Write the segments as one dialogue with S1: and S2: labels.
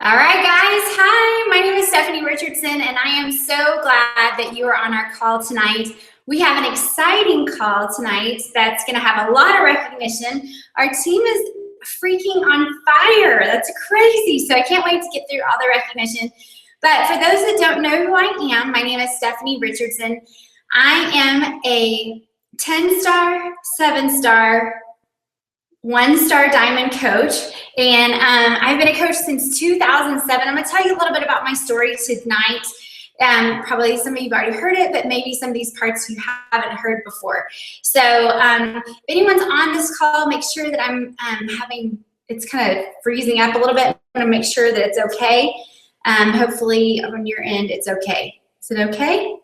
S1: All right, guys. Hi, my name is Stephanie Richardson, and I am so glad that you are on our call tonight. We have an exciting call tonight that's going to have a lot of recognition. Our team is freaking on fire. That's crazy. So I can't wait to get through all the recognition. But for those that don't know who I am, my name is Stephanie Richardson. I am a 10-star, 7-star, 1-star diamond coach, and I've been a coach since 2007. I'm going to tell you a little bit about my story tonight. Probably some of you have already heard it, but maybe some of these parts you haven't heard before. So if anyone's on this call, make sure that I'm it's kind of freezing up a little bit. I'm going to make sure that it's okay. Hopefully on your end it's okay. Is it okay?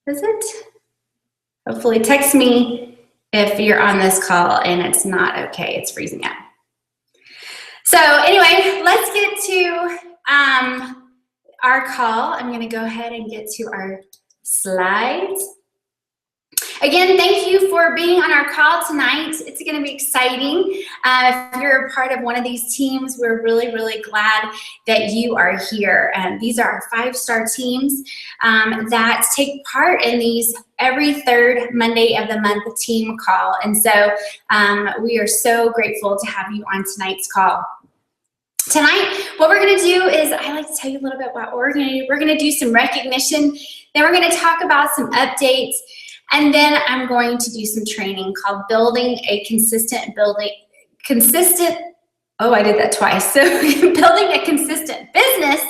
S1: Is it? Hopefully text me if you're on this call and it's not okay, it's freezing up. So anyway, let's get to our call. I'm gonna go ahead and get to our slides. Again, thank you for being on our call tonight. It's gonna be exciting. If you're a part of one of these teams, we're really, really glad that you are here. These are our 5-star teams that take part in these every third Monday of the month team call. And so we are so grateful to have you on tonight's call. Tonight, what we're gonna do is, I like to tell you a little bit about what we're gonna do. We're gonna do some recognition, then we're gonna talk about some updates, and then I'm going to do some training called building a consistent, oh, I did that twice. So building a consistent business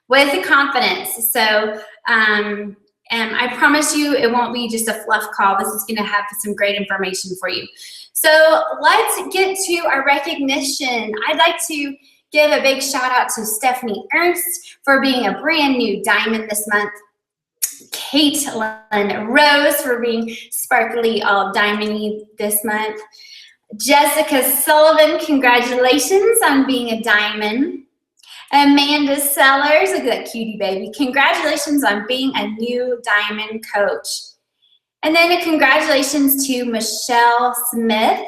S1: with confidence. So I promise you it won't be just a fluff call. This is gonna have some great information for you. So let's get to our recognition. I'd like to give a big shout out to Stephanie Ernst for being a brand new diamond this month. Caitlin Rose for being sparkly all diamondy this month. Jessica Sullivan, congratulations on being a diamond. Amanda Sellers, look at that cutie baby. Congratulations on being a new diamond coach. And then a congratulations to Michelle Smith.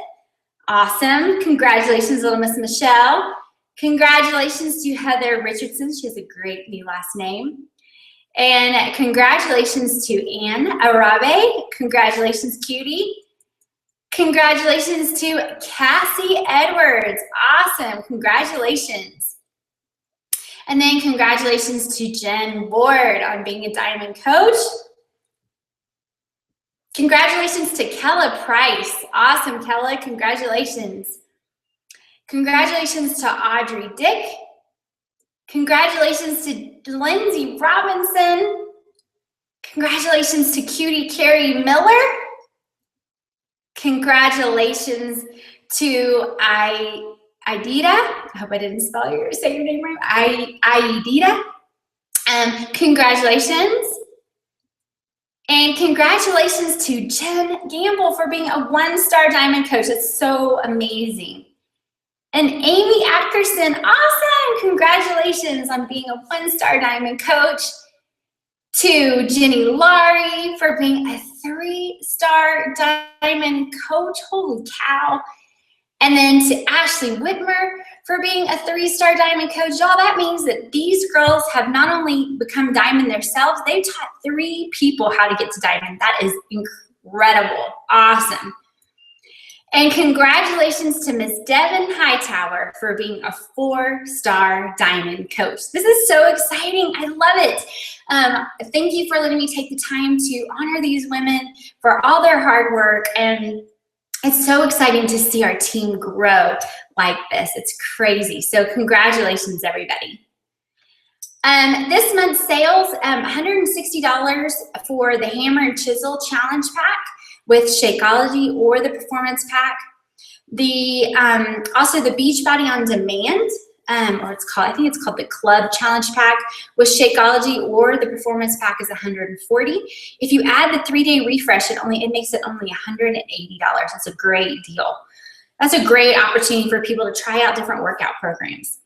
S1: Awesome. Congratulations, little Miss Michelle. Congratulations to Heather Richardson. She has a great new last name. And congratulations to Anne Arabe. Congratulations, cutie. Congratulations to Cassie Edwards. Awesome. Congratulations. And then congratulations to Jen Ward on being a diamond coach. Congratulations to Kella Price. Awesome, Kella. Congratulations. Congratulations to Audrey Dick. Congratulations to Lindsay Robinson. Congratulations to cutie Kari Miller. Congratulations to Idita. I hope I didn't say your name right. Idita. Congratulations. And congratulations to Jen Gamble for being a 1-star diamond coach. That's so amazing. And Amy Atkerson, awesome! Congratulations on being a 1-star diamond coach. To Jenny Laurie for being a 3-star diamond coach. Holy cow. And then to Ashley Witmer for being a 3-star diamond coach. Y'all, that means that these girls have not only become diamond themselves, they've taught 3 people how to get to diamond. That is incredible. Awesome. And congratulations to Miss Devon Hightower for being a 4-star diamond coach. This is so exciting. I love it. Thank you for letting me take the time to honor these women for all their hard work. And it's so exciting to see our team grow like this. It's crazy. So congratulations, everybody. This month's sales, $160 for the Hammer and Chisel Challenge Pack with Shakeology or the Performance Pack. Also the Beachbody On Demand, or I think it's called the Club Challenge Pack with Shakeology or the Performance Pack is $140. If you add the 3-day refresh, it makes it only $180. That's a great deal. That's a great opportunity for people to try out different workout programs.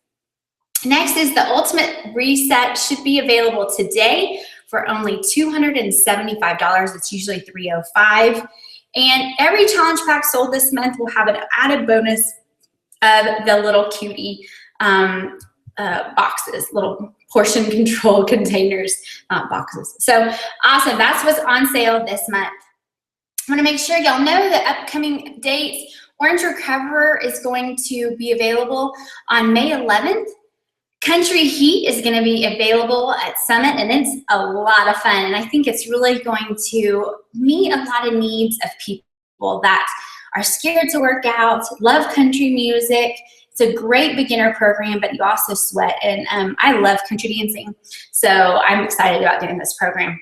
S1: Next is the Ultimate Reset, should be available today for only $275. It's usually $305. And every challenge pack sold this month will have an added bonus of the little cutie boxes, little portion control containers, not boxes. So awesome. That's what's on sale this month. I want to make sure y'all know the upcoming dates. Orange Recoverer is going to be available on May 11th. Country Heat is going to be available at Summit, and it's a lot of fun. And I think it's really going to meet a lot of needs of people that are scared to work out, love country music. It's a great beginner program, but you also sweat. And I love country dancing, so I'm excited about doing this program.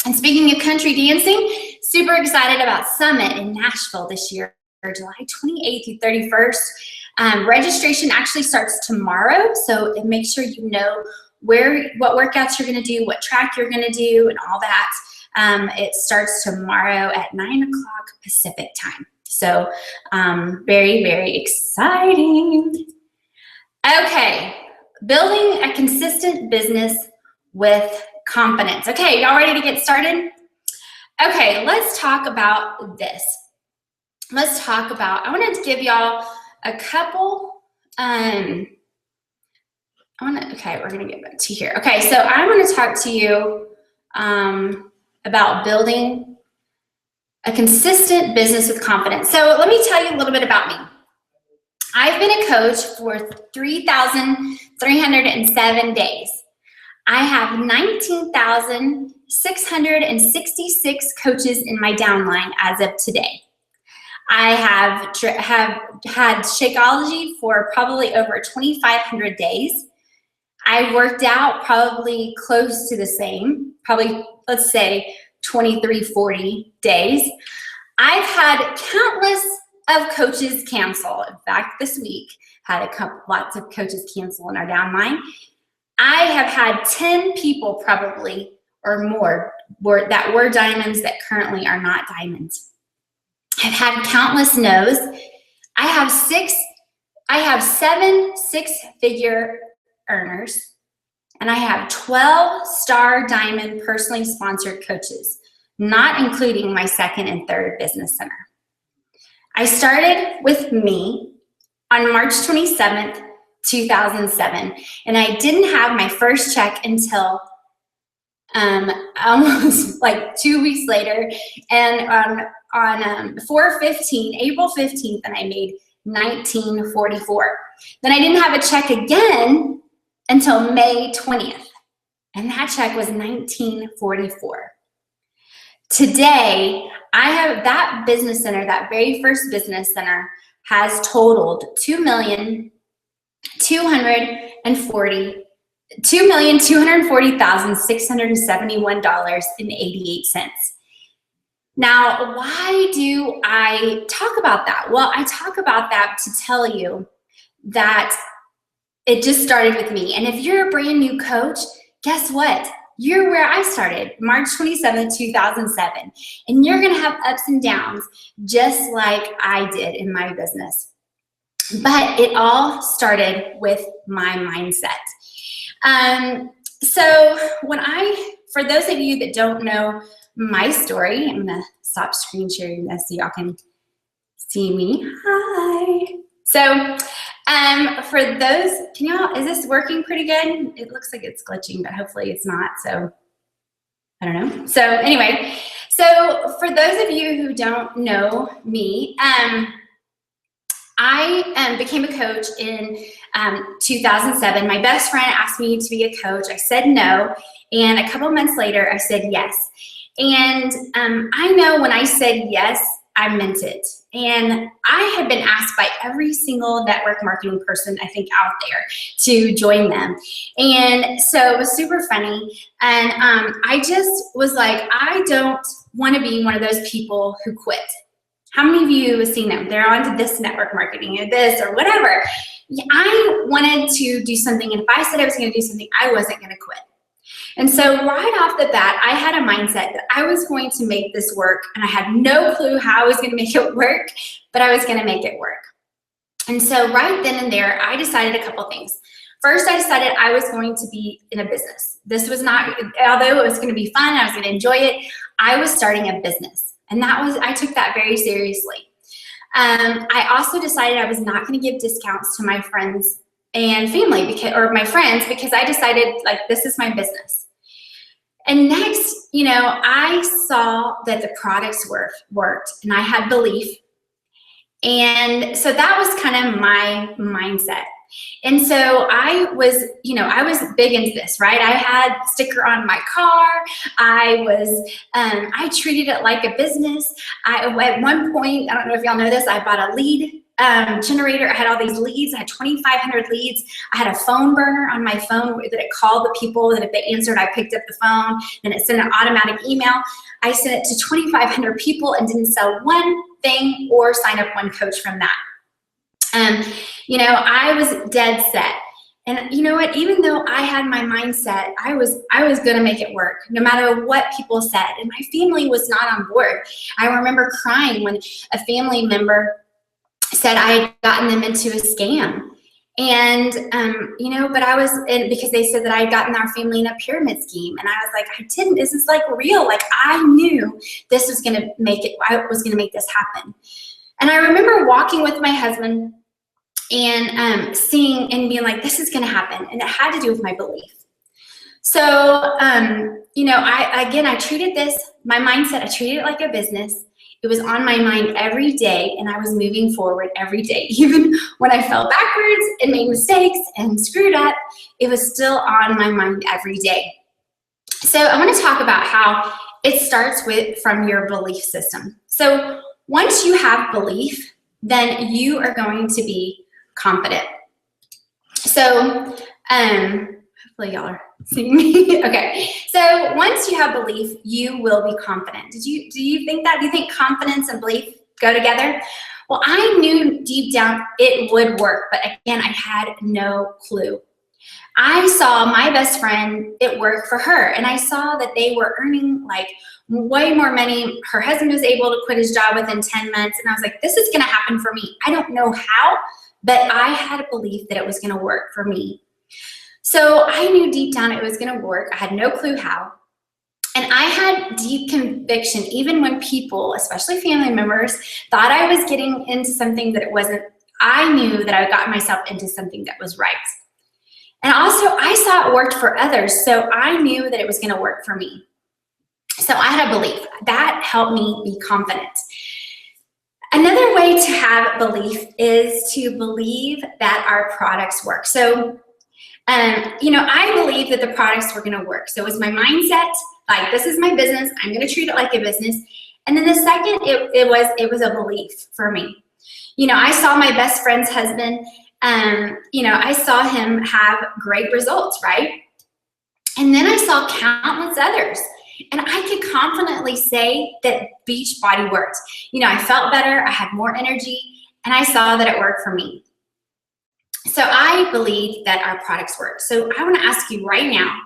S1: And speaking of country dancing, super excited about Summit in Nashville this year, July 28th through 31st. Registration actually starts tomorrow, so make sure you know what workouts you're going to do, what track you're going to do, and all that. It starts tomorrow at 9 o'clock Pacific time. So very, very exciting. Okay, building a consistent business with confidence. Okay, y'all ready to get started? Okay, let's talk about this. Let's talk about, I wanted to give y'all a couple, okay, we're gonna get back to here. Okay, so I want to talk to you about building a consistent business with confidence. So let me tell you a little bit about me. I've been a coach for 3,307 days. I have 19,666 coaches in my downline as of today. I have had Shakeology for probably over 2,500 days. I worked out probably close to the same, probably let's say 23-40 days. I've had countless of coaches cancel. In fact, this week had lots of coaches cancel in our downline. I have had 10 people probably or more that were diamonds that currently are not diamonds. I've had countless no's. I have 7 six-figure earners, and I have 12 star diamond personally sponsored coaches, not including my second and third business center. I started with me on March 27th, 2007, and I didn't have my first check until almost like 2 weeks later, and on April 15th, and I made $19.44. Then I didn't have a check again until May 20th, and that check was $19.44. Today, I have that business center, that very first business center, has totaled $2,240,671.88. Now, why do I talk about that? Well, I talk about that to tell you that it just started with me. And if you're a brand new coach, guess what? You're where I started, March 27th, 2007. And you're going to have ups and downs just like I did in my business. But it all started with my mindset. So for those of you that don't know my story, I'm going to stop screen sharing this so y'all can see me. Hi. So for those, is this working pretty good? It looks like it's glitching, but hopefully it's not. So I don't know. So anyway, so for those of you who don't know me, I became a coach in 2007. My best friend asked me to be a coach. I said no. And a couple months later, I said yes. And I know when I said yes, I meant it. And I had been asked by every single network marketing person, I think, out there to join them. And so it was super funny. And I just was like, I don't want to be one of those people who quit. How many of you have seen them? They're on to this network marketing or this or whatever. I wanted to do something. And if I said I was going to do something, I wasn't going to quit. And so right off the bat, I had a mindset that I was going to make this work, and I had no clue how I was going to make it work, but I was going to make it work. And so right then and there, I decided a couple things. First, I decided I was going to be in a business. This was not, although it was going to be fun, I was going to enjoy it, I was starting a business. And I took that very seriously. I also decided I was not going to give discounts to my friends and family, because, or my friends, because I decided like, this is my business. And next, you know, I saw that the products worked and I had belief. And so that was kind of my mindset. And so I was, you know, I was big into this, right? I had a sticker on my car. I treated it like a business. At one point, I don't know if y'all know this, I bought a lead generator. I had all these leads. I had 2,500 leads. I had a phone burner on my phone that it called the people, that if they answered, I picked up the phone, and it sent an automatic email. I sent it to 2,500 people and didn't sell one thing or sign up one coach from that. You know, I was dead set. And you know what, even though I had my mindset, I was going to make it work no matter what people said. And my family was not on board. I remember crying when a family member said I had gotten them into a scam. And, you know, but I was, because they said that I had gotten our family in a pyramid scheme. And I was like, I didn't, this is like real. Like I knew this was going to make it, I was going to make this happen. And I remember walking with my husband and seeing and being like, this is going to happen. And it had to do with my belief. So, you know, I treated this, my mindset, I treated it like a business. It was on my mind every day, and I was moving forward every day. Even when I fell backwards and made mistakes and screwed up, it was still on my mind every day. So I want to talk about how it starts from your belief system. So once you have belief, then you are going to be confident. So hopefully y'all are seeing me. Okay. So once you have belief, you will be confident. Do you think that? Do you think confidence and belief go together? Well, I knew deep down it would work, but again, I had no clue. I saw my best friend, it worked for her, and I saw that they were earning like way more money. Her husband was able to quit his job within 10 months, and I was like, this is going to happen for me. I don't know how, but I had a belief that it was going to work for me. So I knew deep down it was going to work. I had no clue how. And I had deep conviction, even when people, especially family members, thought I was getting into something that it wasn't. I knew that I got myself into something that was right. And also, I saw it worked for others, so I knew that it was going to work for me. So I had a belief. That helped me be confident. Another way to have belief is to believe that our products work. So you know, I believe that the products were going to work. So it was my mindset, like this is my business. I'm going to treat it like a business. And then the second, it was a belief for me. You know, I saw my best friend's husband. You know, I saw him have great results, right? And then I saw countless others. And I could confidently say that Beachbody worked. You know, I felt better. I had more energy. And I saw that it worked for me. So I believe that our products work. So I want to ask you right now,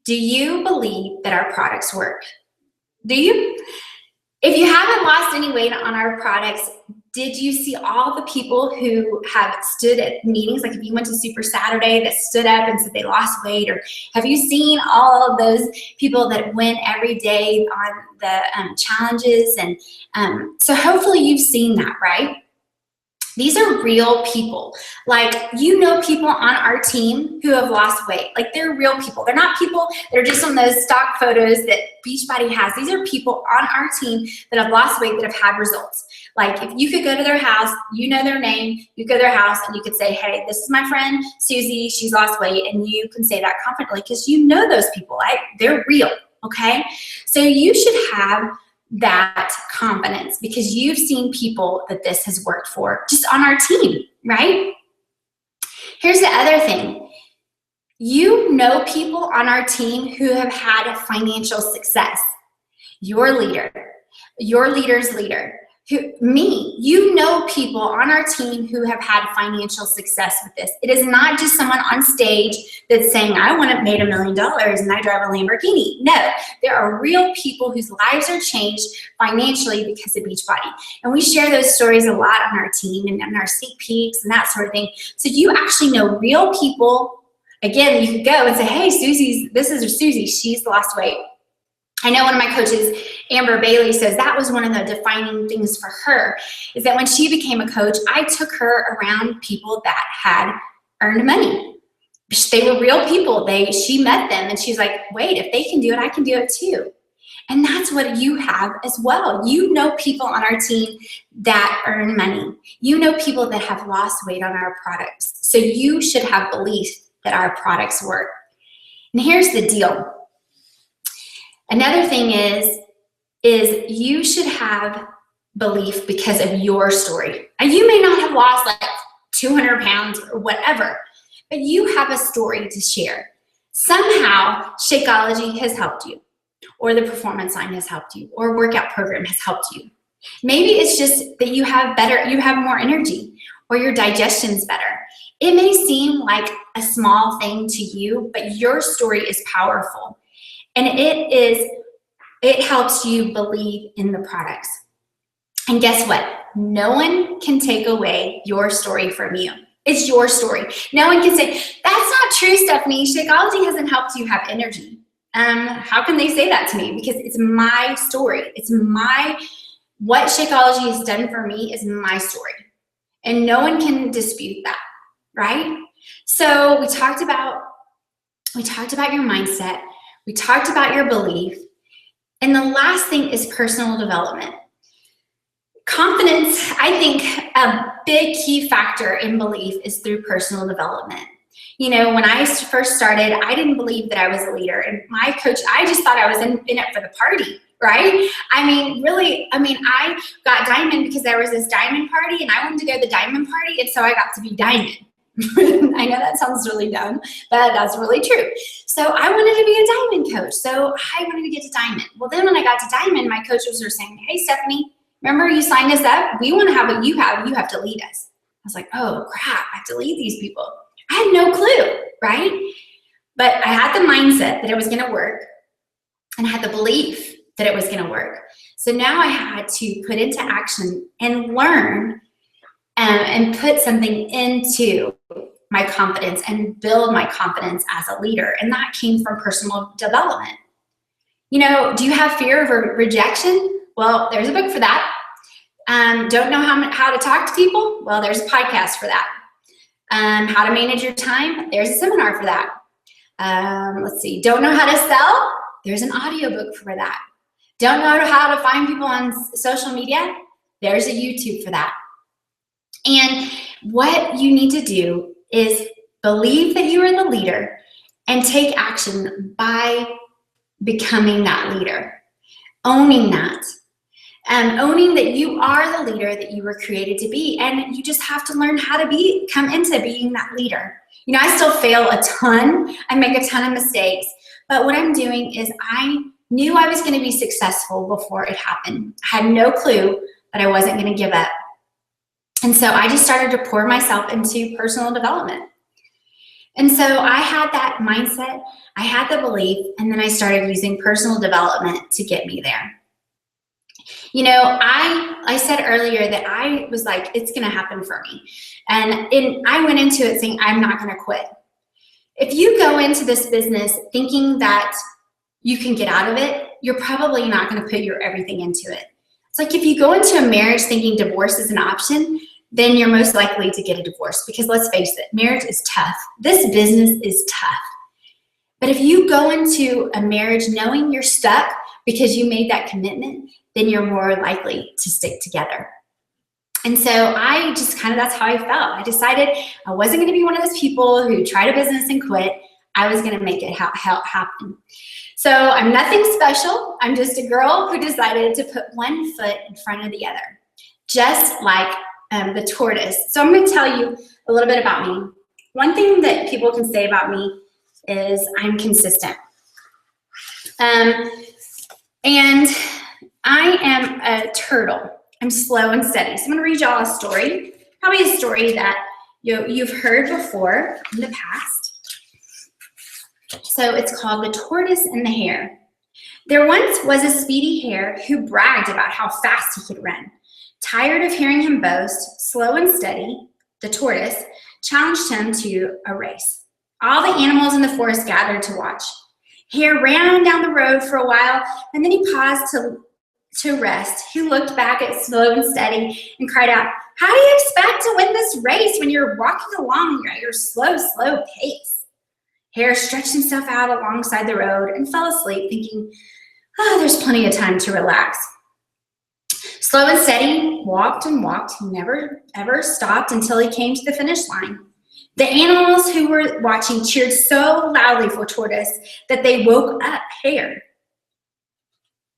S1: do you believe that our products work? Do you? If you haven't lost any weight on our products, did you see all the people who have stood at meetings? Like if you went to Super Saturday that stood up and said they lost weight, or have you seen all of those people that win every day on the challenges? And so hopefully you've seen that, right? These are real people. Like, you know, people on our team who have lost weight. Like, they're real people. They're not people that are just on those stock photos that Beachbody has. These are people on our team that have lost weight, that have had results. Like, if you could go to their house, you know their name, you go to their house and you could say, hey, this is my friend Susie, she's lost weight, and you can say that confidently because you know those people. They're real, okay? So you should have that confidence because you've seen people that this has worked for just on our team, right? Here's the other thing. You know people on our team who have had financial success. Your leader, your leader's leader, you know people on our team who have had financial success with this. It is not just someone on stage that's saying, I want to make $1 million and I drive a Lamborghini. No, there are real people whose lives are changed financially because of Beachbody. And we share those stories a lot on our team and on our sneak peeks and that sort of thing. So you actually know real people. Again, you could go and say, hey, this is Susie, she's lost weight. I know one of my coaches, Amber Bailey, says that was one of the defining things for her, is that when she became a coach, I took her around people that had earned money. They were real people. She met them and she's like, wait, if they can do it, I can do it too. And that's what you have as well. You know people on our team that earn money. You know people that have lost weight on our products. So you should have belief that our products work. And here's the deal. Another thing is you should have belief because of your story. And you may not have lost like 200 pounds or whatever, but you have a story to share. Somehow, Shakeology has helped you, or the performance line has helped you, or workout program has helped you. Maybe it's just that you have more energy, or your digestion's better. It may seem like a small thing to you, but your story is powerful. And it helps you believe in the products. And guess what? No one can take away your story from you. It's your story. No one can say, that's not true, Stephanie. Shakeology hasn't helped you have energy. How can they say that to me? Because it's my story. What Shakeology has done for me is my story. And no one can dispute that, right? So we talked about your mindset. We talked about your belief. And the last thing is personal development. Confidence, I think a big key factor in belief is through personal development. You know, when I first started, I didn't believe that I was a leader. And my coach, I just thought I was in it for the party, right? I got Diamond because there was this Diamond party and I wanted to go to the Diamond party. And so I got to be Diamond. I know that sounds really dumb, but that's really true. So I wanted to be a Diamond coach. So I wanted to get to Diamond. Well, then when I got to Diamond, my coaches were saying, hey, Stephanie, remember you signed us up? We want to have what you have. You have to lead us. I was like, oh, crap, I have to lead these people. I had no clue, right? But I had the mindset that it was going to work, and I had the belief that it was going to work. So now I had to put into action and learn and put something into my confidence and build my confidence as a leader. And that came from personal development. You know, do you have fear of rejection? Well, there's a book for that. Don't know how to talk to people? Well, there's a podcast for that. How to manage your time? There's a seminar for that. Let's see. Don't know how to sell? There's an audiobook for that. Don't know how to find people on social media? There's a YouTube for that. And what you need to do is believe that you are the leader and take action by becoming that leader. Owning that. Owning that you are the leader that you were created to be. And you just have to learn how to come into being that leader. You know, I still fail a ton. I make a ton of mistakes. But what I'm doing is I knew I was going to be successful before it happened. I had no clue that I wasn't going to give up. And so I just started to pour myself into personal development. And so I had that mindset, I had the belief, and then I started using personal development to get me there. You know, I said earlier that I was like, it's going to happen for me. And I went into it saying, I'm not going to quit. If you go into this business thinking that you can get out of it, you're probably not going to put your everything into it. It's like if you go into a marriage thinking divorce is an option, then you're most likely to get a divorce, because let's face it, marriage is tough. This business is tough. But if you go into a marriage knowing you're stuck because you made that commitment, then you're more likely to stick together. And so I just that's how I felt. I decided I wasn't going to be one of those people who tried a business and quit. I was going to make it happen. So I'm nothing special. I'm just a girl who decided to put one foot in front of the other, just like the tortoise. So I'm going to tell you a little bit about me. One thing that people can say about me is I'm consistent. And I am a turtle. I'm slow and steady. So I'm going to read y'all a story, probably a story that you've heard before in the past. So it's called The Tortoise and the Hare. There once was a speedy hare who bragged about how fast he could run. Tired of hearing him boast, slow and steady, the tortoise challenged him to a race. All the animals in the forest gathered to watch. Hare ran down the road for a while, and then he paused to rest. He looked back at slow and steady and cried out, How do you expect to win this race when you're walking along at your slow pace? Hare stretched himself out alongside the road and fell asleep, thinking, oh, there's plenty of time to relax. Slow and steady, walked and walked. He never, ever stopped until he came to the finish line. The animals who were watching cheered so loudly for Tortoise that they woke up Hare.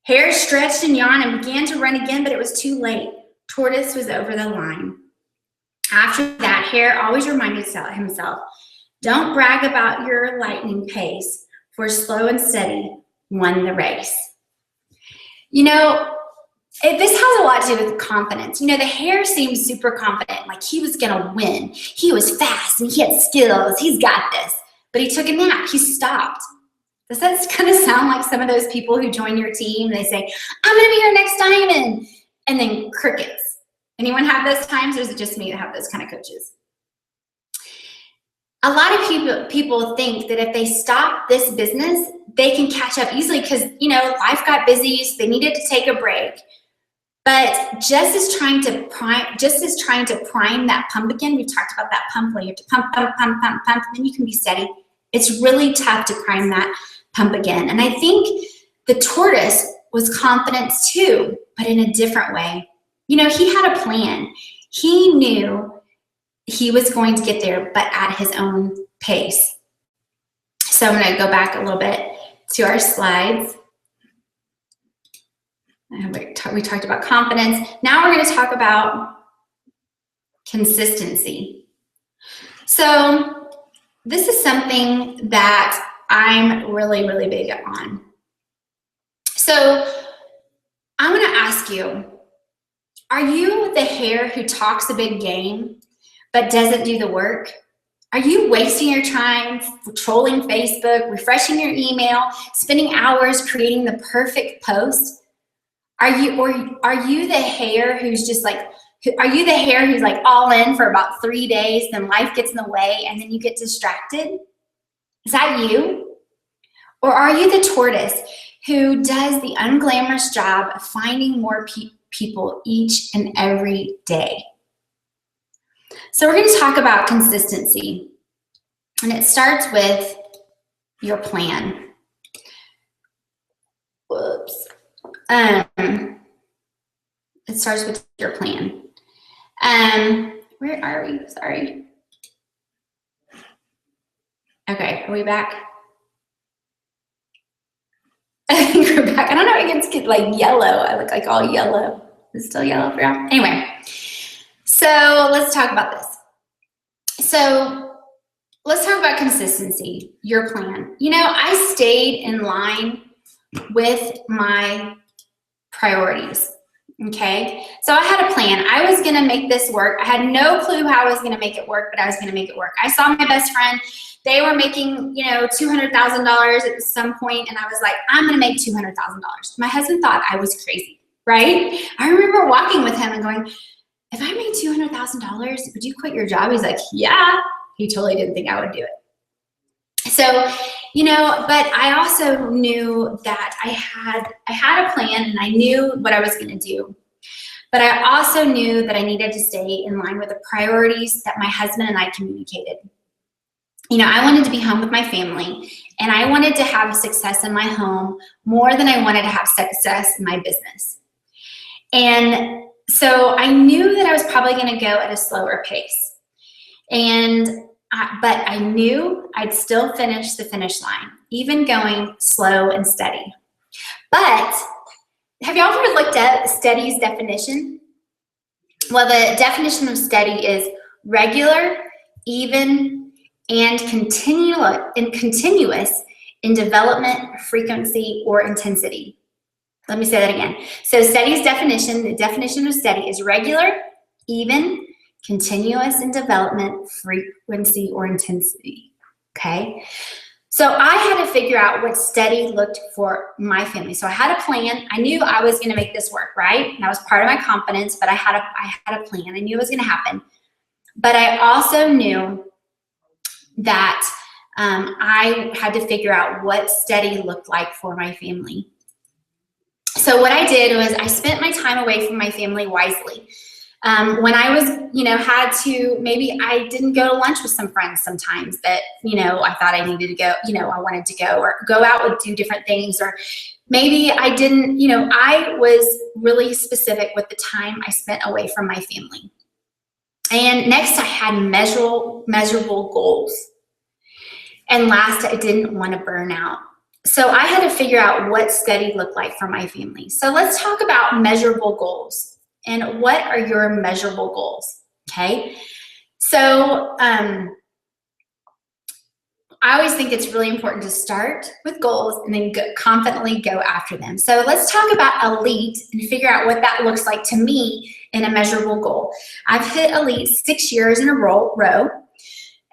S1: Hare stretched and yawned and began to run again, but it was too late. Tortoise was over the line. After that, Hare always reminded himself, don't brag about your lightning pace, for Slow and Steady won the race. You know, this has a lot to do with confidence. You know, the Hare seemed super confident, like he was going to win. He was fast and he had skills. He's got this. But he took a nap. He stopped. Does that kind of sound like some of those people who join your team? They say, I'm going to be your next diamond. And then crickets. Anyone have those times, or is it just me that have those kind of coaches? A lot of people think that if they stop this business, they can catch up easily because, you know, life got busy, so they needed to take a break. But just as trying to prime that pump again, we've talked about that pump where you have to pump, and then you can be steady. It's really tough to prime that pump again. And I think the tortoise was confident too, but in a different way. You know, he had a plan. He knew he was going to get there, but at his own pace. So I'm going to go back a little bit to our slides. We talked about confidence. Now we're going to talk about consistency. So this is something that I'm really, really big on. So I'm going to ask you, are you the Hare who talks a big game but doesn't do the work? Are you wasting your time trolling Facebook, refreshing your email, spending hours creating the perfect post? Are you the Hare who's just like, all in for about 3 days, then life gets in the way and then you get distracted? Is that you? Or are you the tortoise who does the unglamorous job of finding more people each and every day? So we're going to talk about consistency, and it starts with your plan. Whoops. It starts with your plan. Where are we? Sorry. Okay, are we back? I think we're back. I don't know, it gets like yellow. I look like all yellow. Is it still yellow for y'all? Anyway, so let's talk about this. So let's talk about consistency, your plan. You know, I stayed in line with my priorities, okay? So I had a plan. I was gonna make this work. I had no clue how I was gonna make it work, but I was gonna make it work. I saw my best friend. They were making, you know, $200,000 at some point, and I was like, I'm gonna make $200,000. My husband thought I was crazy, right? I remember walking with him and going, if I made $200,000, would you quit your job? He's like, yeah. He totally didn't think I would do it. So, you know, but I also knew that I had a plan and I knew what I was gonna do. But I also knew that I needed to stay in line with the priorities that my husband and I communicated. You know, I wanted to be home with my family, and I wanted to have success in my home more than I wanted to have success in my business. And so I knew that I was probably going to go at a slower pace. But I knew I'd still finish the finish line, even going slow and steady. But have y'all ever looked at steady's definition? Well, the definition of steady is regular, even, and continuous in development, frequency, or intensity. Let me say that again. So steady's definition, the definition of steady is regular, even, continuous in development, frequency, or intensity, okay? So I had to figure out what steady looked for my family. So I had a plan. I knew I was gonna make this work, right? That was part of my confidence, but I had a plan. I knew it was gonna happen. But I also knew that I had to figure out what steady looked like for my family. So what I did was I spent my time away from my family wisely. When I was, had to, maybe I didn't go to lunch with some friends sometimes that, I thought I needed to go, I wanted to go, or go out and do different things, or maybe I didn't, I was really specific with the time I spent away from my family. And next, I had measurable goals. And last, I didn't want to burn out. So I had to figure out what steady looked like for my family. So let's talk about measurable goals. And what are your measurable goals? Okay. So I always think it's really important to start with goals and then confidently go after them. So let's talk about elite and figure out what that looks like to me in a measurable goal. I've hit elite 6 years in a row.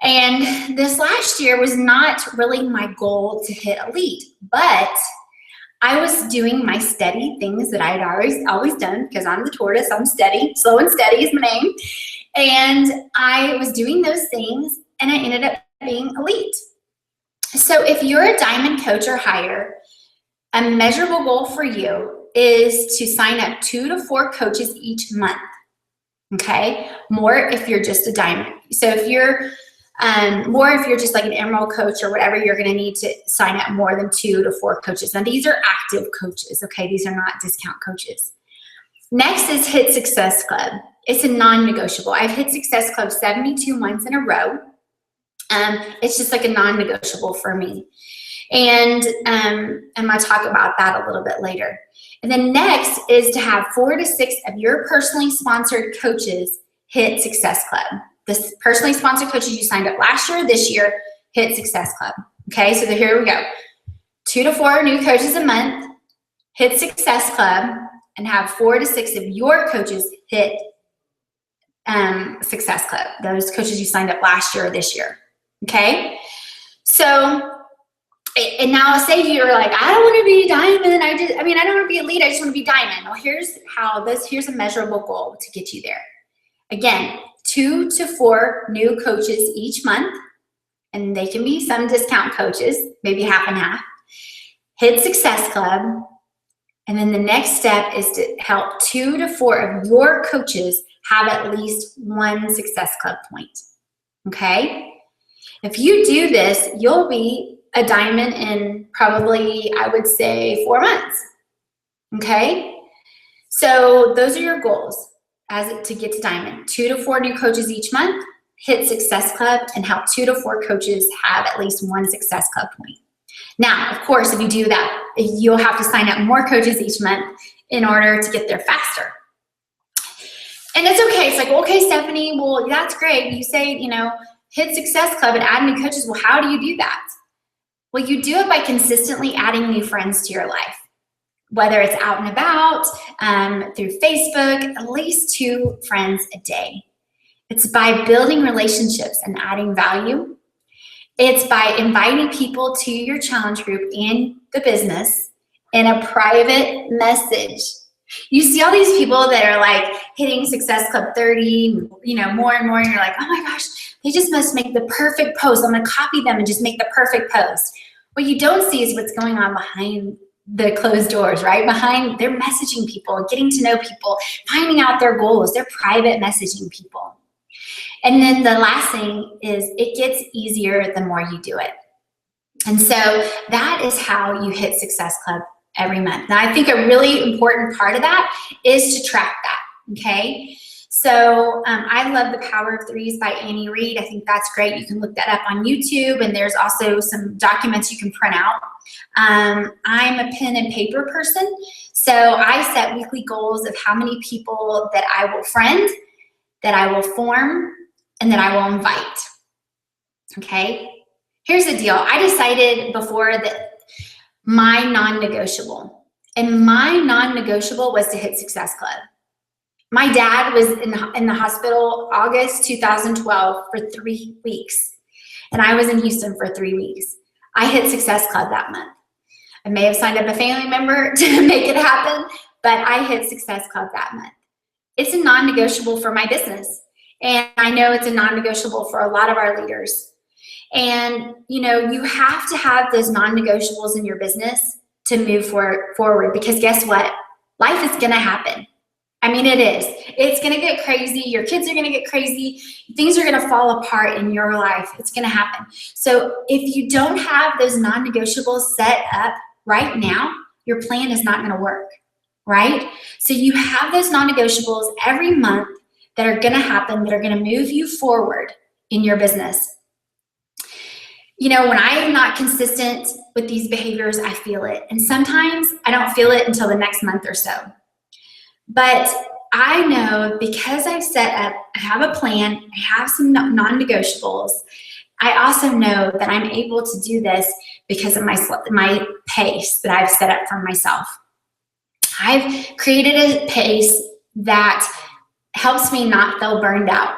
S1: And this last year was not really my goal to hit elite, but I was doing my steady things that I had always done, because I'm the tortoise, I'm steady, slow and steady is my name. And I was doing those things and I ended up being elite. So if you're a diamond coach or higher, a measurable goal for you is to sign up 2 to 4 coaches each month. Okay? More if you're just a diamond. So if you're more if you're just like an emerald coach or whatever, you're going to need to sign up more than 2 to 4 coaches. Now, these are active coaches, okay? These are not discount coaches. Next is Hit Success Club. It's a non-negotiable. I've hit Success Club 72 months in a row. It's just like a non-negotiable for me. And I'm going to talk about that a little bit later. And then next is to have 4 to 6 of your personally sponsored coaches hit Success Club. The personally sponsored coaches you signed up last year, this year, hit Success Club. Okay, so here we go. 2 to 4 new coaches a month, hit Success Club, and have 4 to 6 of your coaches hit Success Club. Those coaches you signed up last year or this year. Okay, so, and now say you're like, I don't want to be diamond. I don't want to be elite. I just want to be diamond. Well, here's a measurable goal to get you there. Again, 2 to 4 new coaches each month, and they can be some discount coaches, maybe half and half. Hit Success Club, and then the next step is to help 2 to 4 of your coaches have at least 1 Success Club point. Okay? If you do this, you'll be a diamond in probably, I would say, 4 months. Okay? So those are your goals to get to diamond. 2 to 4 new coaches each month, hit Success Club, and help 2 to 4 coaches have at least 1 Success Club point. Now, of course, if you do that, you'll have to sign up more coaches each month in order to get there faster. And it's okay. It's like, okay, Stephanie, well, that's great. You say, hit Success Club and add new coaches. Well, how do you do that? Well, you do it by consistently adding new friends to your life. Whether it's out and about, through Facebook, at least 2 friends a day. It's by building relationships and adding value. It's by inviting people to your challenge group and the business in a private message. You see all these people that are like hitting Success Club 30, more and more, and you're like, oh my gosh, they just must make the perfect post. I'm going to copy them and just make the perfect post. What you don't see is what's going on behind the closed doors, right? Behind, they're messaging people, getting to know people, finding out their goals. They're private messaging people. And then the last thing is it gets easier the more you do it. And so that is how you hit Success Club every month. Now, I think a really important part of that is to track that, okay? So I love The Power of Threes by Annie Reed. I think that's great. You can look that up on YouTube, and there's also some documents you can print out. I'm a pen and paper person, so I set weekly goals of how many people that I will friend, that I will form, and that I will invite. Okay? Here's the deal. I decided before that my non-negotiable, and my non-negotiable was to hit Success Club. My dad was in the hospital August 2012 for 3 weeks, and I was in Houston for 3 weeks. I hit Success Club that month. I may have signed up a family member to make it happen, but I hit Success Club that month. It's a non-negotiable for my business, and I know it's a non-negotiable for a lot of our leaders. And you have to have those non-negotiables in your business to move forward, because guess what? Life is going to happen. I mean, it is. It's going to get crazy. Your kids are going to get crazy. Things are going to fall apart in your life. It's going to happen. So if you don't have those non-negotiables set up right now, your plan is not going to work, right? So you have those non-negotiables every month that are going to happen, that are going to move you forward in your business. You know, when I am not consistent with these behaviors, I feel it. And sometimes I don't feel it until the next month or so. But I know because I've set up, I have a plan, I have some non-negotiables. I also know that I'm able to do this because of my pace that I've set up for myself. I've created a pace that helps me not feel burned out,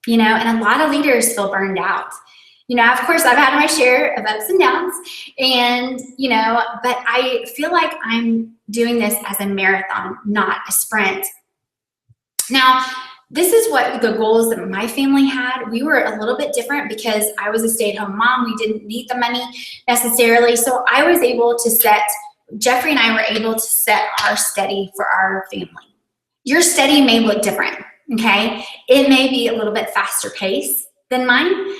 S1: you know, and a lot of leaders feel burned out. You know, of course, I've had my share of ups and downs, and, you know, but I feel like I'm doing this as a marathon, not a sprint. Now, this is what the goals that my family had. We were a little bit different because I was a stay-at-home mom. We didn't need the money necessarily. So I was able to Jeffrey and I were able to set our steady for our family. Your steady may look different, okay? It may be a little bit faster pace than mine.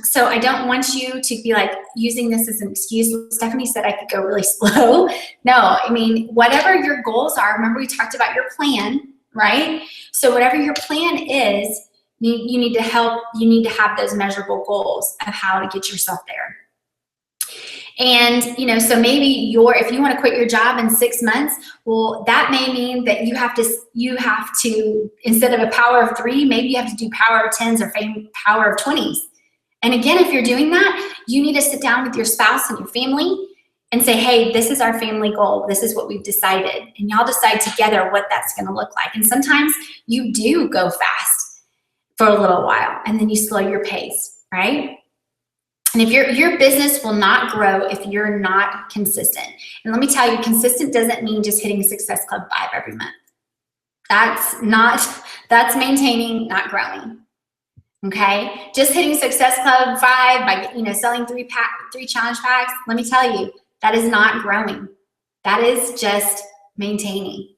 S1: So I don't want you to be like using this as an excuse. Stephanie said I could go really slow. No, I mean, whatever your goals are, remember we talked about your plan, right? So whatever your plan is, you need to have those measurable goals of how to get yourself there. And, you know, so maybe if you want to quit your job in 6 months, well, that may mean that you have to, instead of a power of 3, maybe you have to do power of 10s or power of 20s. And again, if you're doing that, you need to sit down with your spouse and your family and say, hey, this is our family goal. This is what we've decided. And y'all decide together what that's going to look like. And sometimes you do go fast for a little while and then you slow your pace, right? And if your business will not grow if you're not consistent. And let me tell you, consistent doesn't mean just hitting Success Club 5 every month. That's maintaining, not growing. Okay? Just hitting Success Club 5 by, you know, selling 3 challenge packs, let me tell you, that is not growing. That is just maintaining.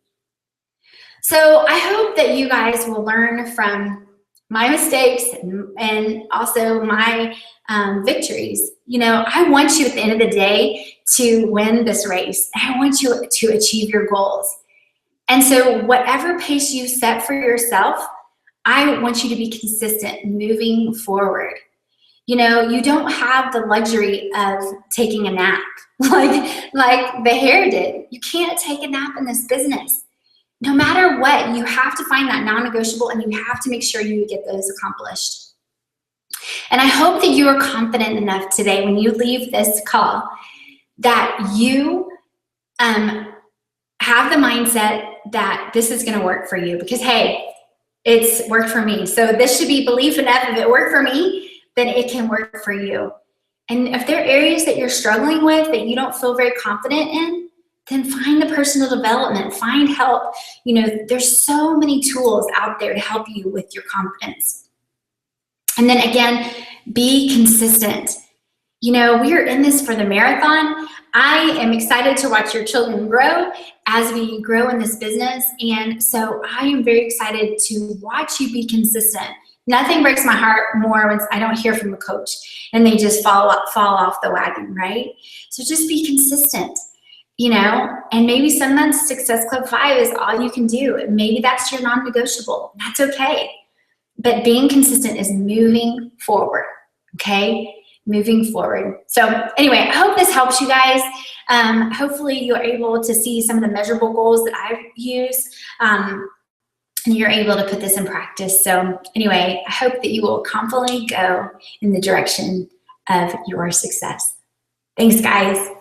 S1: So I hope that you guys will learn from my mistakes and also my victories. You know, I want you at the end of the day to win this race. I want you to achieve your goals. And so whatever pace you set for yourself, I want you to be consistent moving forward. You know, you don't have the luxury of taking a nap like the hair did. You can't take a nap in this business. No matter what, you have to find that non-negotiable and you have to make sure you get those accomplished. And I hope that you are confident enough today when you leave this call that you have the mindset that this is going to work for you because, hey, it's worked for me. So this should be belief enough. If it worked for me, then it can work for you. And if there are areas that you're struggling with that you don't feel very confident in, then find the personal development, find help. You know, there's so many tools out there to help you with your confidence. And then again, be consistent. You know, we are in this for the marathon. I am excited to watch your children grow as we grow in this business. And so I am very excited to watch you be consistent. Nothing breaks my heart more when I don't hear from a coach and they just fall off the wagon, right? So just be consistent. You know, and maybe some months Success Club 5 is all you can do. Maybe that's your non-negotiable. That's okay. But being consistent is moving forward, okay? Moving forward. So anyway, I hope this helps you guys. Hopefully you're able to see some of the measurable goals that I've used and you're able to put this in practice. So anyway, I hope that you will confidently go in the direction of your success. Thanks, guys.